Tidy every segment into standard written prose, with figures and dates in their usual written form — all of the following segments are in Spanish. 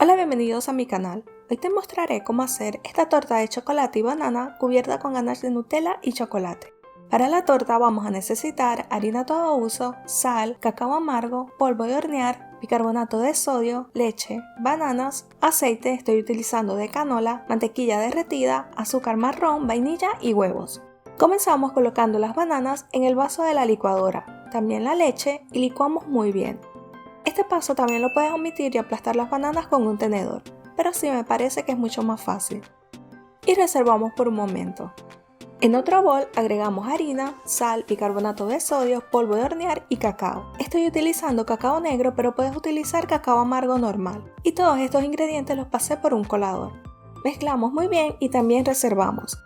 Hola, bienvenidos a mi canal. Hoy te mostraré cómo hacer esta torta de chocolate y banana cubierta con ganache de Nutella y chocolate. Para la torta vamos a necesitar harina a todo uso, sal, cacao amargo, polvo de hornear, bicarbonato de sodio, leche, bananas, aceite, estoy utilizando de canola, mantequilla derretida, azúcar marrón, vainilla y huevos. Comenzamos colocando las bananas en el vaso de la licuadora, también la leche y licuamos muy bien. Este paso también lo puedes omitir y aplastar las bananas con un tenedor, pero sí me parece que es mucho más fácil. Y reservamos por un momento. En otro bol agregamos harina, sal, bicarbonato de sodio, polvo de hornear y cacao. Estoy utilizando cacao negro, pero puedes utilizar cacao amargo normal. Y todos estos ingredientes los pasé por un colador. Mezclamos muy bien y también reservamos.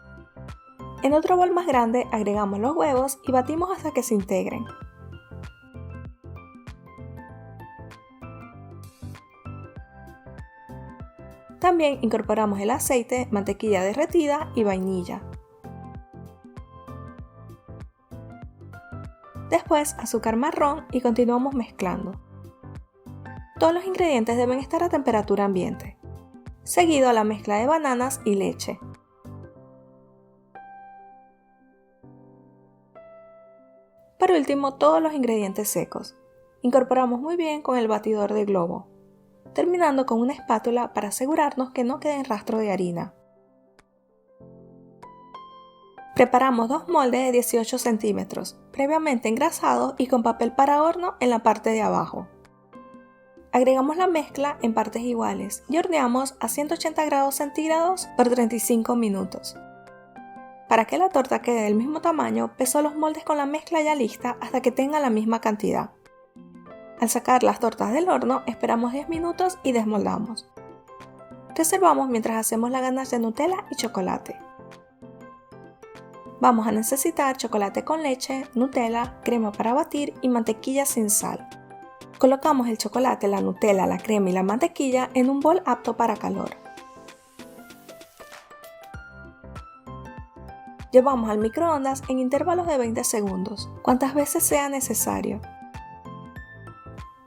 En otro bol más grande agregamos los huevos y batimos hasta que se integren. También incorporamos el aceite, mantequilla derretida y vainilla. Después azúcar marrón y continuamos mezclando. Todos los ingredientes deben estar a temperatura ambiente. Seguido a la mezcla de bananas y leche. Por último, todos los ingredientes secos. Incorporamos muy bien con el batidor de globo, terminando con una espátula para asegurarnos que no quede rastro de harina. Preparamos dos moldes de 18 centímetros, previamente engrasados y con papel para horno en la parte de abajo. Agregamos la mezcla en partes iguales y horneamos a 180 grados centígrados por 35 minutos. Para que la torta quede del mismo tamaño, peso los moldes con la mezcla ya lista hasta que tenga la misma cantidad. Al sacar las tortas del horno, esperamos 10 minutos y desmoldamos. Reservamos mientras hacemos la ganache de Nutella y chocolate. Vamos a necesitar chocolate con leche, Nutella, crema para batir y mantequilla sin sal. Colocamos el chocolate, la Nutella, la crema y la mantequilla en un bol apto para calor. Llevamos al microondas en intervalos de 20 segundos, cuantas veces sea necesario.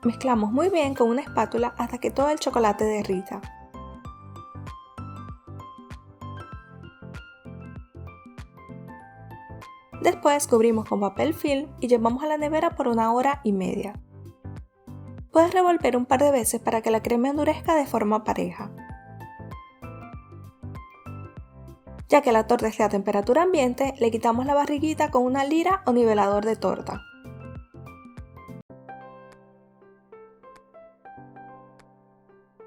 Mezclamos muy bien con una espátula hasta que todo el chocolate derrita. Después cubrimos con papel film y llevamos a la nevera por 1 hora y media. Puedes revolver un par de veces para que la crema endurezca de forma pareja. Ya que la torta esté a temperatura ambiente, le quitamos la barriguita con una lira o nivelador de torta.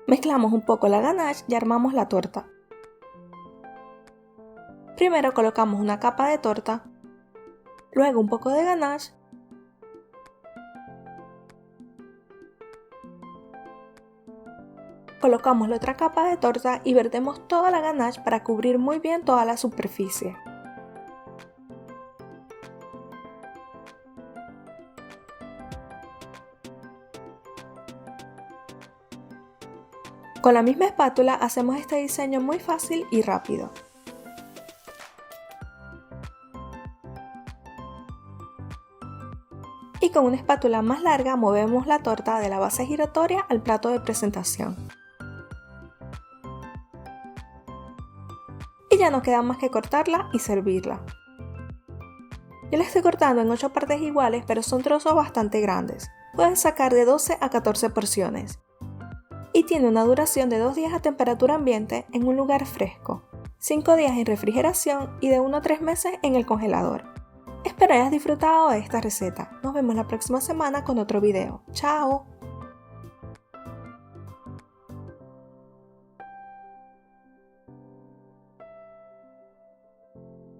Mezclamos un poco la ganache y armamos la torta. Primero colocamos una capa de torta, luego un poco de ganache, colocamos la otra capa de torta y vertemos toda la ganache para cubrir muy bien toda la superficie. Con la misma espátula hacemos este diseño muy fácil y rápido. Y con una espátula más larga movemos la torta de la base giratoria al plato de presentación. Y ya no queda más que cortarla y servirla. Yo la estoy cortando en 8 partes iguales, pero son trozos bastante grandes. Puedes sacar de 12 a 14 porciones. Y tiene una duración de 2 días a temperatura ambiente en un lugar fresco, 5 días en refrigeración y de 1 a 3 meses en el congelador. Espero hayas disfrutado de esta receta. Nos vemos la próxima semana con otro video. ¡Chao!